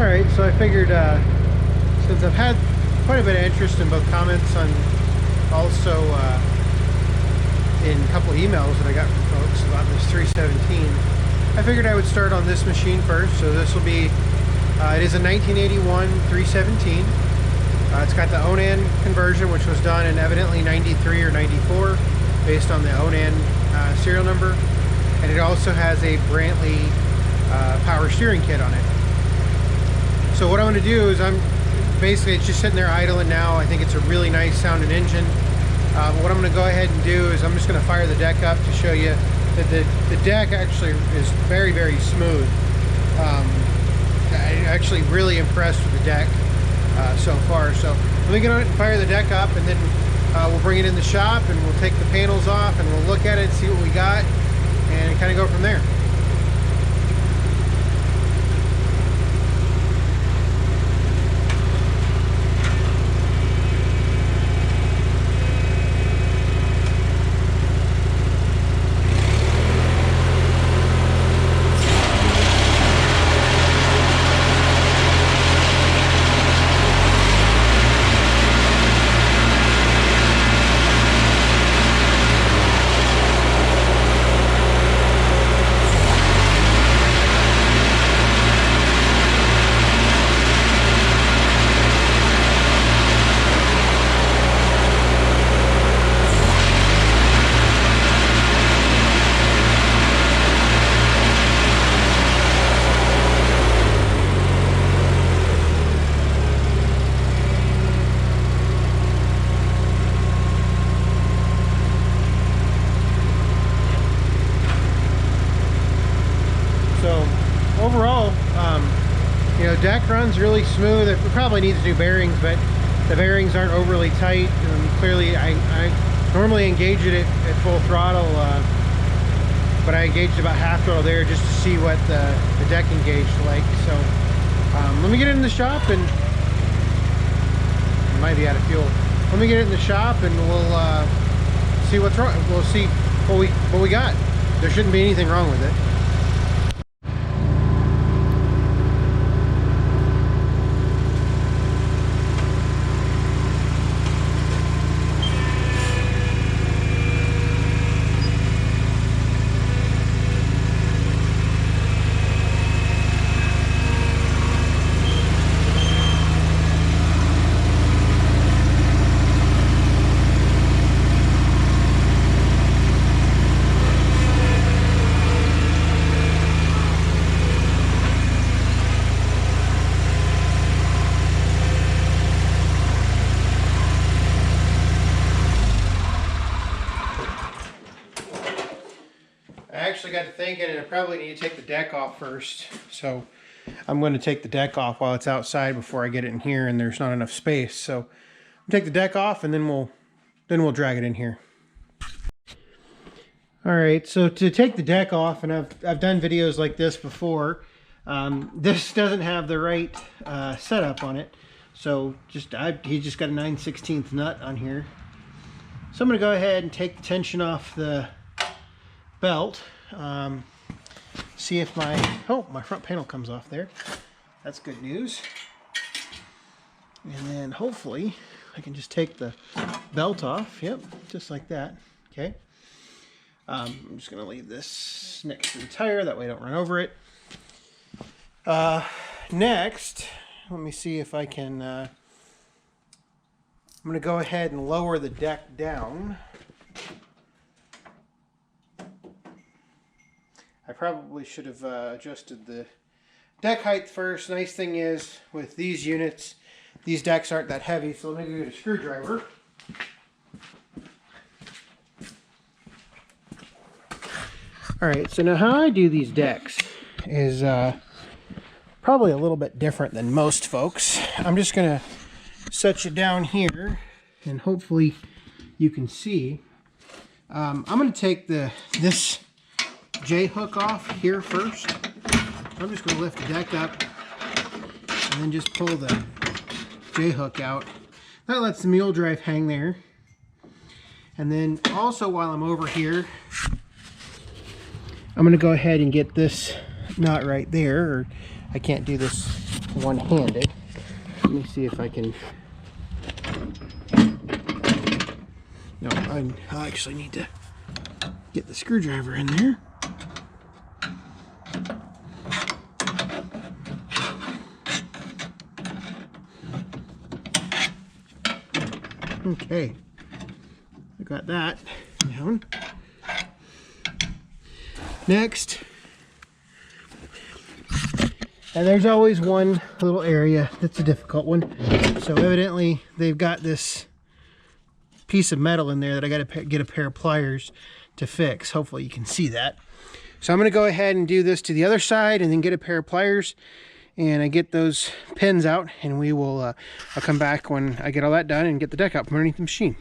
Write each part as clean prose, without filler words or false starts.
Alright, so I figured since I've had quite a bit of interest in both comments on also in a couple of emails that I got from folks about this 317, I figured I would start on this machine first. So this will be, it is a 1981 317. It's got the Onan conversion, which was done in evidently 93 or 94 based on the Onan serial number. And it also has a Brantley power steering kit on it. So what I'm going to do is basically it's just sitting there idling now. I think it's a really nice sounding engine. What I'm going to go ahead and do is I'm just going to fire the deck up to show you that the deck actually is very, very smooth. I'm actually really impressed with the deck so far. So let me get on it and fire the deck up, and then we'll bring it in the shop and we'll take the panels off and we'll look at it, see what we got, and kind of go from there. Overall, you know, deck runs really smooth. It probably needs new bearings, but the bearings aren't overly tight. Clearly, I normally engage it at full throttle, but I engaged about half throttle there just to see what the deck engaged like. So let me get it in the shop, and it might be out of fuel. Let me get it in the shop, and we'll see what's wrong. We'll see what we got. There shouldn't be anything wrong with it. I actually got to thinking, and I probably need to take the deck off first. So I'm going to take the deck off while it's outside before I get it in here, and there's not enough space. So I'll take the deck off, and then we'll drag it in here. All right, so to take the deck off, and I've done videos like this before. This doesn't have the right setup on it, so he just got a 9/16 nut on here. So I'm going to go ahead and take the tension off the belt. See if my front panel comes off there. That's good news. And then hopefully I can just take the belt off. Yep, just like that. Okay. I'm just going to leave this next to the tire, that way I don't run over it. Next, let me see if I can, I'm going to go ahead and lower the deck down. I probably should have adjusted the deck height first. Nice thing is, with these units, these decks aren't that heavy, so let me get a screwdriver. Alright, so now how I do these decks is probably a little bit different than most folks. I'm just going to set you down here, and hopefully you can see. I'm going to take this J-hook off here first. I'm just going to lift the deck up and then just pull the J-hook out. That lets the mule drive hang there. And then also, while I'm over here, I'm going to go ahead and get this nut right there. Or I can't do this one-handed. Let me see if I can. No, I actually need to get the screwdriver in there. Okay, I got that down. Next, and there's always one little area that's a difficult one. So evidently they've got this piece of metal in there that I got to get a pair of pliers to fix. Hopefully you can see that. So I'm going to go ahead and do this to the other side and then get a pair of pliers and I get those pins out, and we will I'll come back when I get all that done and get the deck out from underneath the machine.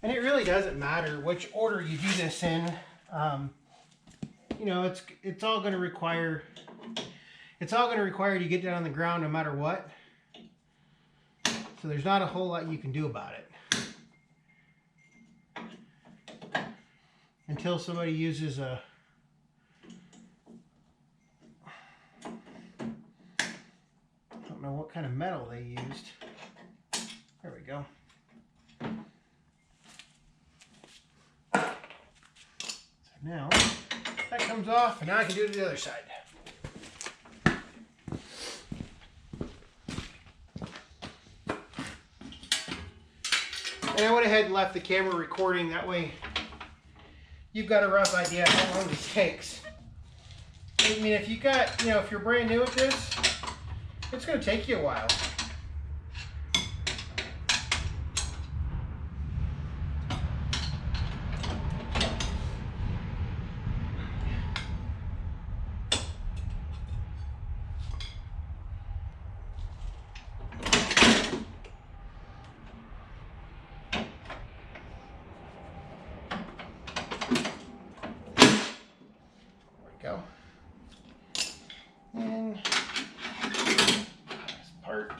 And it really doesn't matter which order you do this in. You know, it's all going to require you to get down on the ground no matter what. So there's not a whole lot you can do about it until somebody uses a I don't know what kind of metal they used. There we go. So now that comes off, and now I can do it to the other side. And I went ahead and left the camera recording, that way you've got a rough idea of how long this takes. I mean, if you got, you know, if you're brand new at this, it's going to take you a while. Go. And this part.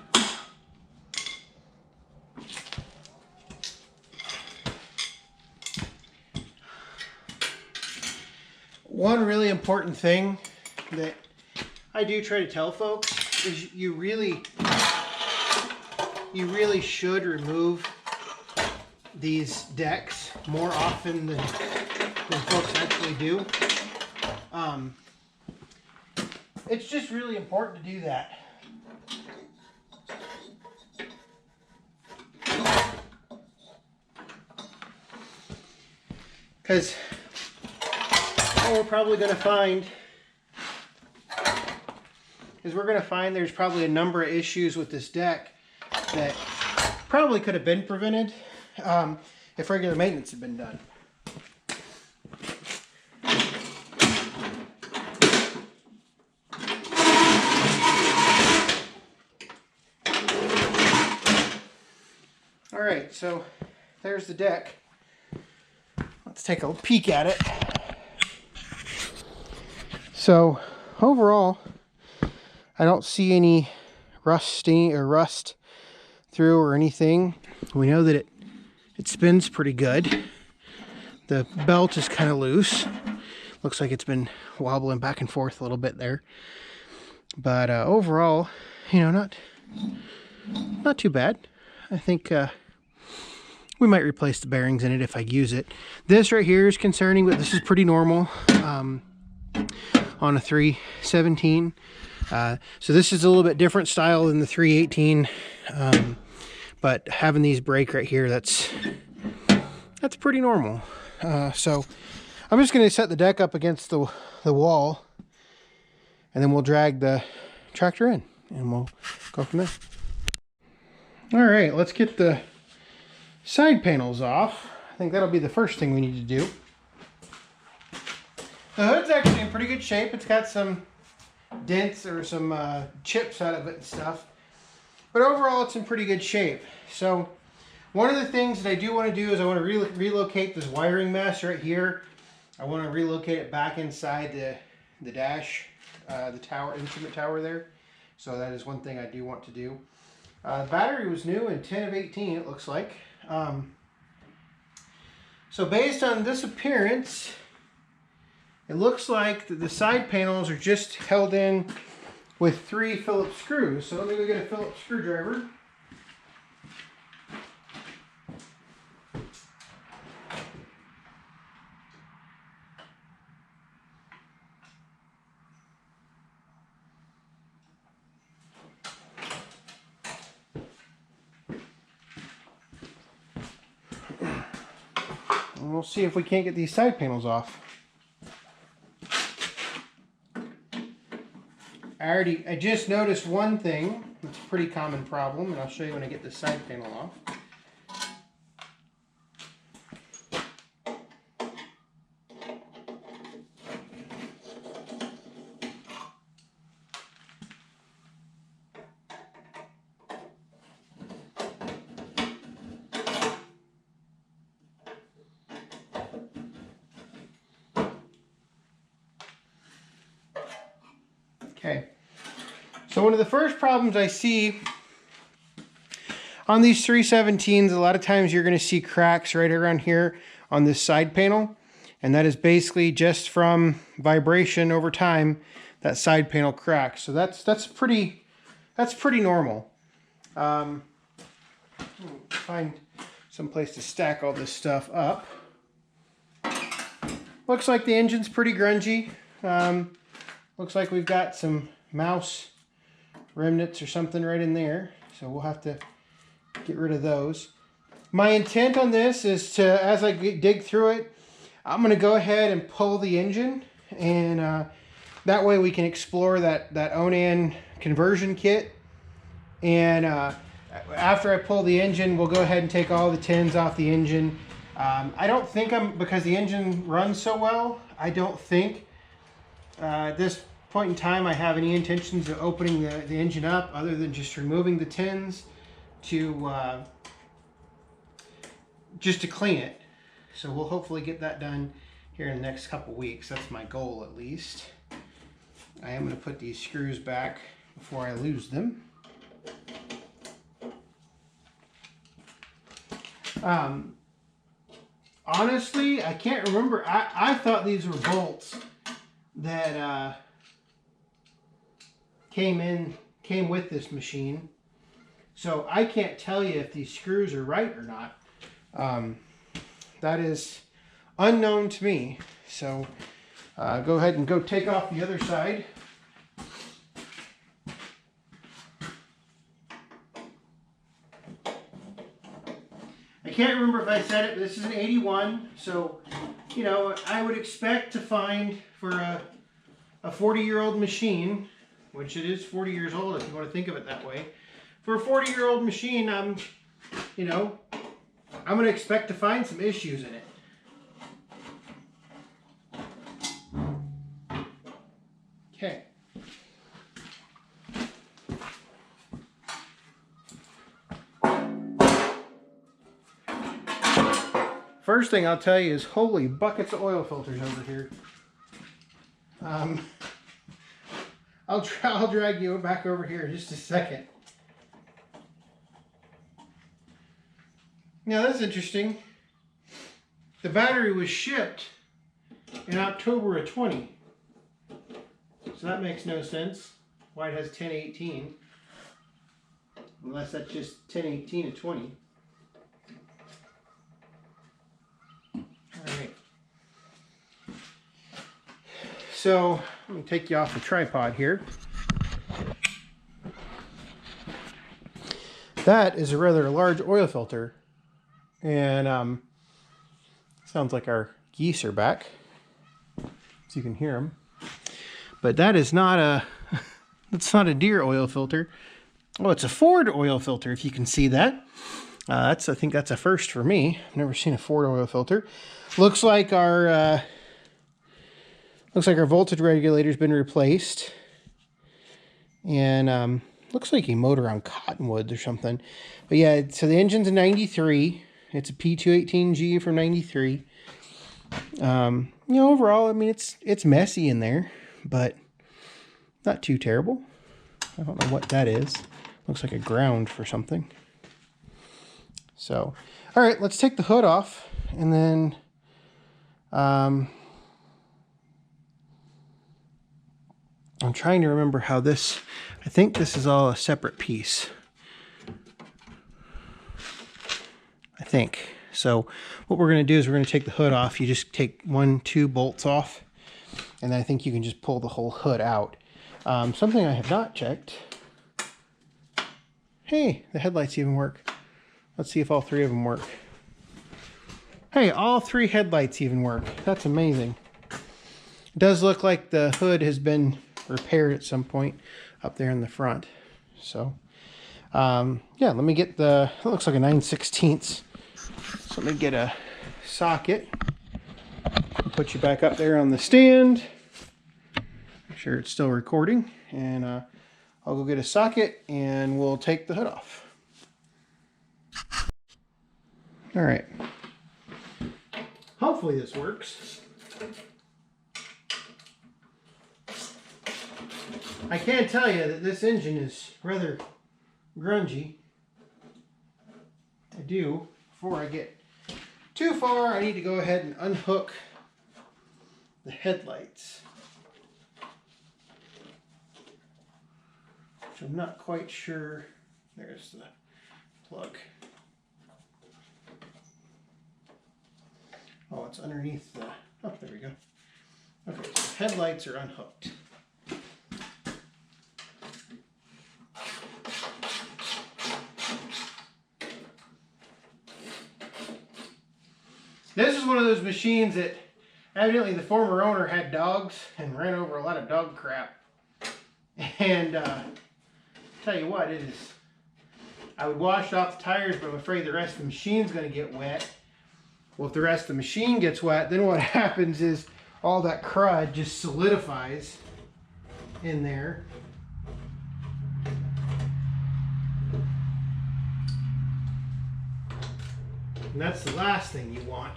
One really important thing that I do try to tell folks is you really should remove these decks more often than folks actually do. It's just really important to do that. Because what we're probably going to find is there's probably a number of issues with this deck that probably could have been prevented if regular maintenance had been done. Alright, so there's the deck. Let's take a peek at it. So overall, I don't see any rusting or rust through or anything. We know that it spins pretty good. The belt is kind of loose. Looks like it's been wobbling back and forth a little bit there. But overall, you know, not too bad. I think we might replace the bearings in it if I use it. This right here is concerning, but this is pretty normal on a 317. So this is a little bit different style than the 318. But having these break right here, that's pretty normal. So I'm just going to set the deck up against the wall, and then we'll drag the tractor in, and we'll go from there. All right, let's get the side panels off. I think that'll be the first thing we need to do. The hood's actually in pretty good shape. It's got some dents or some chips out of it and stuff. But overall, it's in pretty good shape. So one of the things that I do want to do is I want to relocate this wiring mess right here. I want to relocate it back inside the dash, the tower, instrument tower there. So that is one thing I do want to do. The battery was new in 10 of 18, it looks like. So based on this appearance, it looks like the side panels are just held in with 3 Phillips screws. So let me go get a Phillips screwdriver. And we'll see if we can't get these side panels off. I just noticed one thing. It's a pretty common problem, and I'll show you when I get the side panel off. Okay, so one of the first problems I see on these 317s, a lot of times you're going to see cracks right around here on this side panel, and that is basically just from vibration over time. That side panel cracks, so that's pretty normal. Find some place to stack all this stuff up. Looks like the engine's pretty grungy. Looks like we've got some mouse remnants or something right in there, so we'll have to get rid of those. My intent on this is to, as I dig through it, I'm going to go ahead and pull the engine, and that way we can explore that Onan conversion kit. And after I pull the engine, we'll go ahead and take all the tins off the engine. I don't think because the engine runs so well, I don't think at this point in time I have any intentions of opening the engine up other than just removing the tins to just to clean it. So we'll hopefully get that done here in the next couple weeks. That's my goal, at least. I am going to put these screws back before I lose them. Honestly, I can't remember. I thought these were bolts that came with this machine. So I can't tell you if these screws are right or not. That is unknown to me. So go ahead and go take off the other side. I can't remember if I said it, but this is an 81. So, you know, I would expect to find for a 40-year-old machine, which it is 40 years old if you want to think of it that way. For a 40-year-old machine, I'm going to expect to find some issues in it. Okay. First thing I'll tell you is holy buckets of oil filters over here. I'll drag you back over here in just a second. Now that's interesting. The battery was shipped in October of 20. So that makes no sense. Why it has 1018. Unless that's just 1018 to 20. Alright. So let me take you off the tripod here. That is a rather large oil filter. And sounds like our geese are back, so you can hear them. But that is not a that's not a Deere oil filter. Oh, it's a Ford oil filter, if you can see that. I think that's a first for me. I've never seen a Ford oil filter. Looks like our voltage regulator's been replaced, and looks like he mowed around cottonwoods or something. But yeah, so the engine's a 93. It's a P218G from 93. You know, overall, I mean, it's messy in there, but not too terrible. I don't know what that is. Looks like a ground for something. So, all right, let's take the hood off, and then I'm trying to remember how this, I think this is all a separate piece. I think. So what we're going to do is we're going to take the hood off. You just take 2 bolts off, and then I think you can just pull the whole hood out. Something I have not checked. Hey, the headlights even work. Let's see if all 3 of them work. Hey, all 3 headlights even work. That's amazing. It does look like the hood has been repaired at some point up there in the front. So, yeah, let me get the, it looks like a 9/16. So let me get a socket. Put you back up there on the stand. Make sure it's still recording. And I'll go get a socket and we'll take the hood off. All right. Hopefully this works. I can tell you that this engine is rather grungy. I do. Before I get too far, I need to go ahead and unhook the headlights, which I'm not quite sure. There's the plug. Oh, it's underneath the, oh, there we go. Okay, so headlights are unhooked. This is one of those machines that evidently the former owner had dogs and ran over a lot of dog crap. And tell you what, it is, I would wash off the tires, but I'm afraid the rest of the machine's going to get wet. Well, if the rest of the machine gets wet, then what happens is all that crud just solidifies in there. And that's the last thing you want.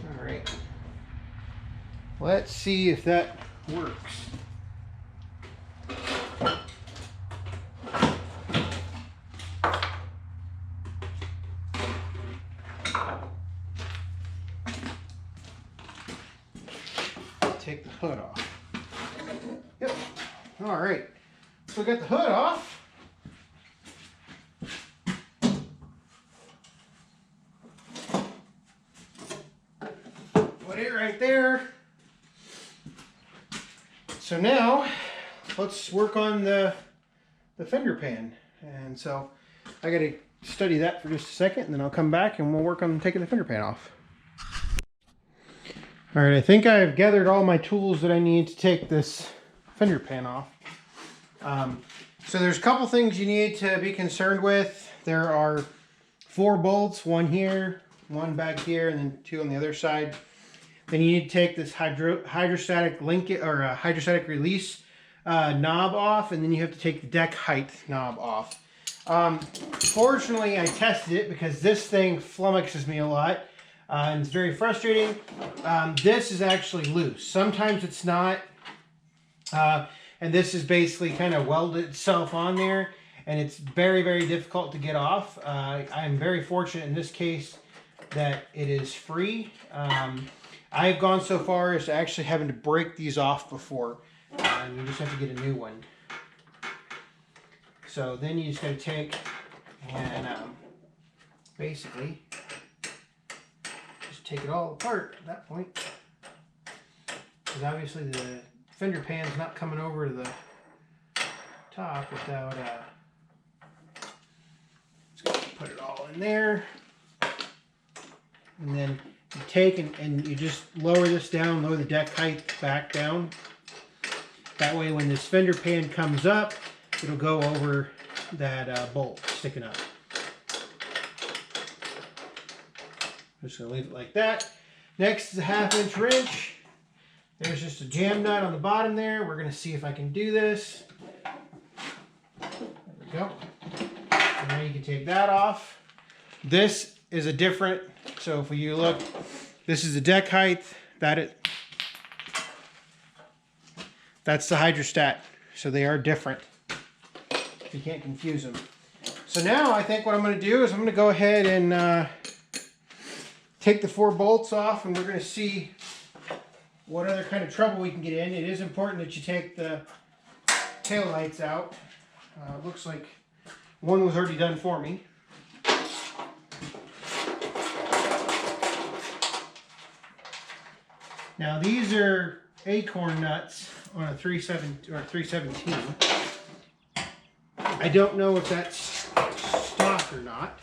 All right. Let's see if that works. Take the hood off. Yep. All right. So we got the hood off. Put it right there. So now let's work on the fender pan. And so I got to study that for just a second, and then I'll come back and we'll work on taking the fender pan off. All right, I think I've gathered all my tools that I need to take this fender pan off. So there's a couple things you need to be concerned with. There are 4 bolts, 1 here, 1 back here, and then 2 on the other side. Then you need to take this hydrostatic linkage or hydrostatic release knob off, and then you have to take the deck height knob off. Fortunately, I tested it because this thing flummoxes me a lot. And it's very frustrating. This is actually loose. Sometimes it's not. And this is basically kind of welded itself on there. And it's very, very difficult to get off. I'm very fortunate in this case that it is free. I've gone so far as to actually having to break these off before. And you just have to get a new one. So then you just got to take and basically take it all apart at that point, because obviously the fender pan's not coming over to the top without just gonna put it all in there, and then you take and you just lower this down, lower the deck height back down. That way when this fender pan comes up, it'll go over that bolt sticking up. I'm just going to leave it like that. Next is a 1/2 inch wrench. There's just a jam nut on the bottom there. We're going to see if I can do this. There we go. And now you can take that off. This is a different, so if you look, this is the deck height. That's the hydrostat. So they are different. You can't confuse them. So now I think what I'm going to do is I'm going to go ahead and take the 4 bolts off, and we're going to see what other kind of trouble we can get in. It is important that you take the tail lights out. Looks like one was already done for me. Now these are acorn nuts on a 317. I don't know if that's stock or not.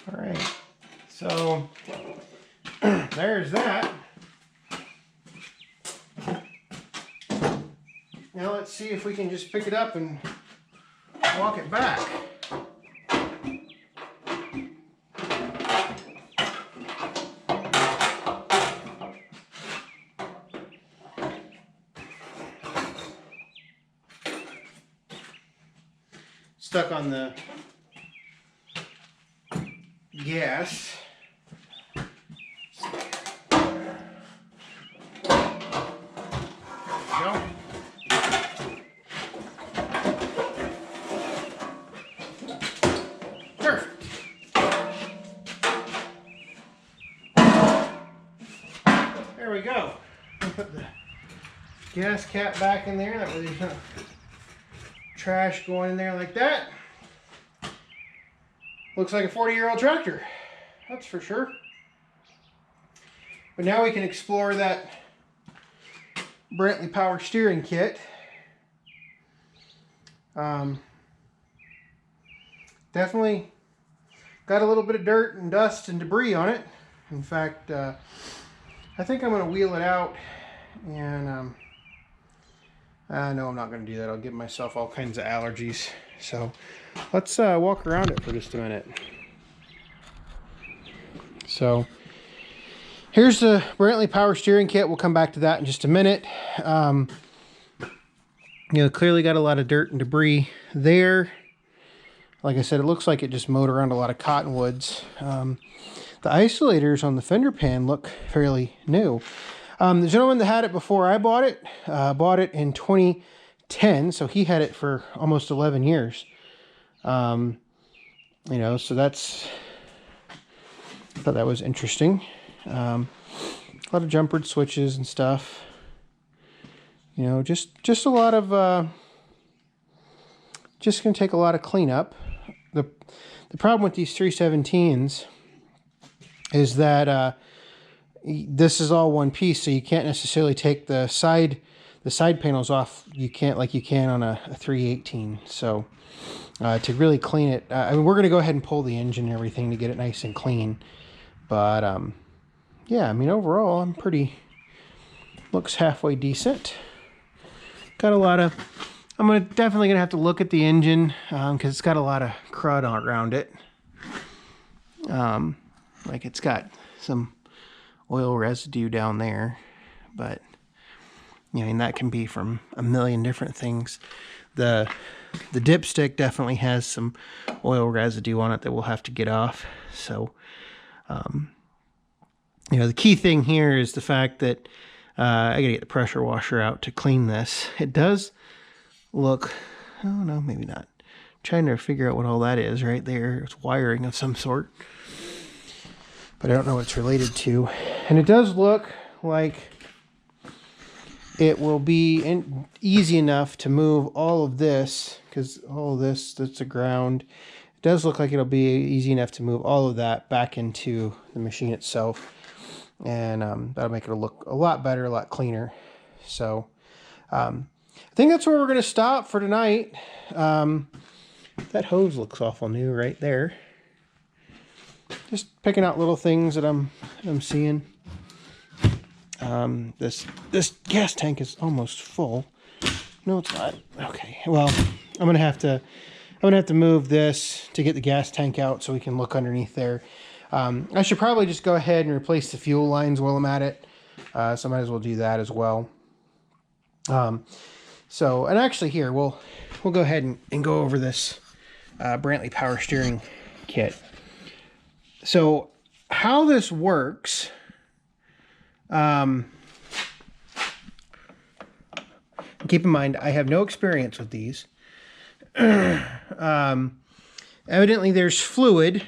All right, so there's that. Now let's see if we can just pick it up and walk it back. Stuck on the gas. Go. Perfect. There we go. I'll put the gas cap back in there. That way there's no trash going in there like that. Looks like a 40-year-old tractor, that's for sure. But now we can explore that Brantley power steering kit. Definitely got a little bit of dirt and dust and debris on it. In fact, I think I'm going to wheel it out, and no, I'm not going to do that. I'll give myself all kinds of allergies. So let's walk around it for just a minute. So here's the Brantley power steering kit. We'll come back to that in just a minute. You know, clearly got a lot of dirt and debris there. Like I said, it looks like it just mowed around a lot of cottonwoods. The isolators on the fender pan look fairly new. The gentleman that had it before I bought it in 2010, so he had it for almost 11 years. You know, so that's, I thought that was interesting. A lot of jumpered switches and stuff. You know, just a lot of, just gonna take a lot of cleanup. The problem with these 317s is that this is all one piece, so you can't necessarily take the side panels off. You can't like you can on a 318. So to really clean it, I mean, we're going to go ahead and pull the engine and everything to get it nice and clean. But yeah, I mean, overall, looks halfway decent. Got a lot of, definitely going to have to look at the engine because it's got a lot of crud around it. Like it's got some oil residue down there, but you know, I mean, that can be from a million different things. The dipstick definitely has some oil residue on it that we'll have to get off. So you know, the key thing here is the fact that I gotta get the pressure washer out to clean this. It does look, oh no, maybe not. I'm trying to figure out what all that is right there. It's wiring of some sort, but I don't know what it's related to. And it does look like it will be easy enough to move all of this, because all of this, that's a ground. It does look like it'll be easy enough to move all of that back into the machine itself. And that'll make it look a lot better, a lot cleaner. So I think that's where we're going to stop for tonight. That hose looks awful new right there. Just picking out little things that I'm seeing. This gas tank is almost full. No, it's not. Okay. Well, I'm gonna have to move this to get the gas tank out so we can look underneath there. I should probably just go ahead and replace the fuel lines while I'm at it. So I might as well do that as well. So, and actually here, we'll go ahead and go over this Brantley power steering kit. So how this works, keep in mind, I have no experience with these. Evidently there's fluid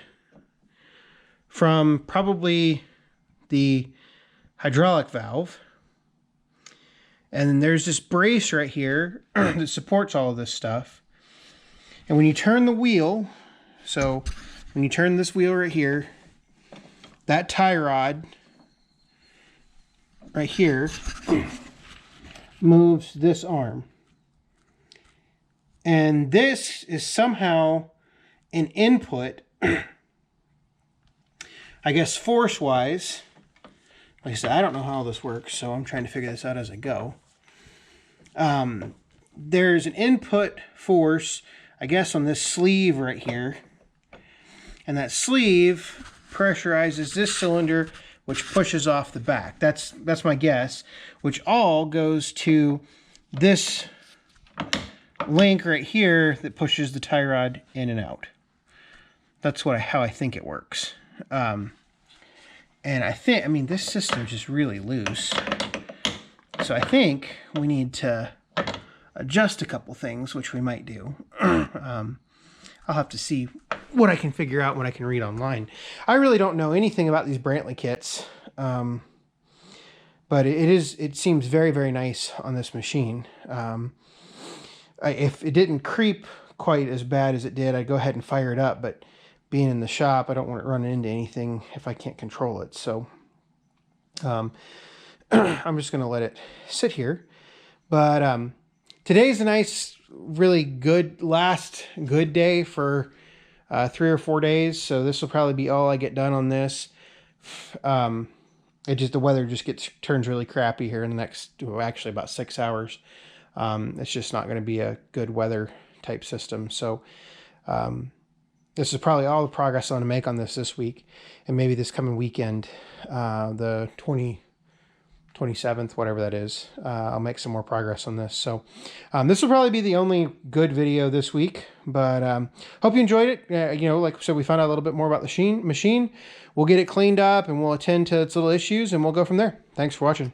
from probably the hydraulic valve. And then there's this brace right here that supports all of this stuff. And when you turn the wheel, so when you turn this wheel right here, that tie rod right here moves this arm. And this is somehow an input, I guess force-wise. Like I said, I don't know how all this works, so I'm trying to figure this out as I go. There's an input force, I guess, on this sleeve right here. And that sleeve pressurizes this cylinder, which pushes off the back. That's my guess, which all goes to this link right here that pushes the tie rod in and out. That's how I think it works. And I mean, this system's just really loose. So I think we need to adjust a couple things, which we might do. I'll have to see what I can figure out, what I can read online. I really don't know anything about these Brantley kits, but it seems very, very nice on this machine. If it didn't creep quite as bad as it did, I'd go ahead and fire it up, but being in the shop, I don't want it running into anything if I can't control it. So I'm just going to let it sit here. But today's a nice, really good, last good day for 3 or 4 days. So this will probably be all I get done on this. The weather just turns really crappy here in the next, well, actually about 6 hours. It's just not going to be a good weather type system. So this is probably all the progress I'm going to make on this week, and maybe this coming weekend, the 27th, whatever that is, I'll make some more progress on this. So this will probably be the only good video this week, but hope you enjoyed it. Like I said, we found out a little bit more about the machine. We'll get it cleaned up and we'll attend to its little issues and we'll go from there. Thanks for watching.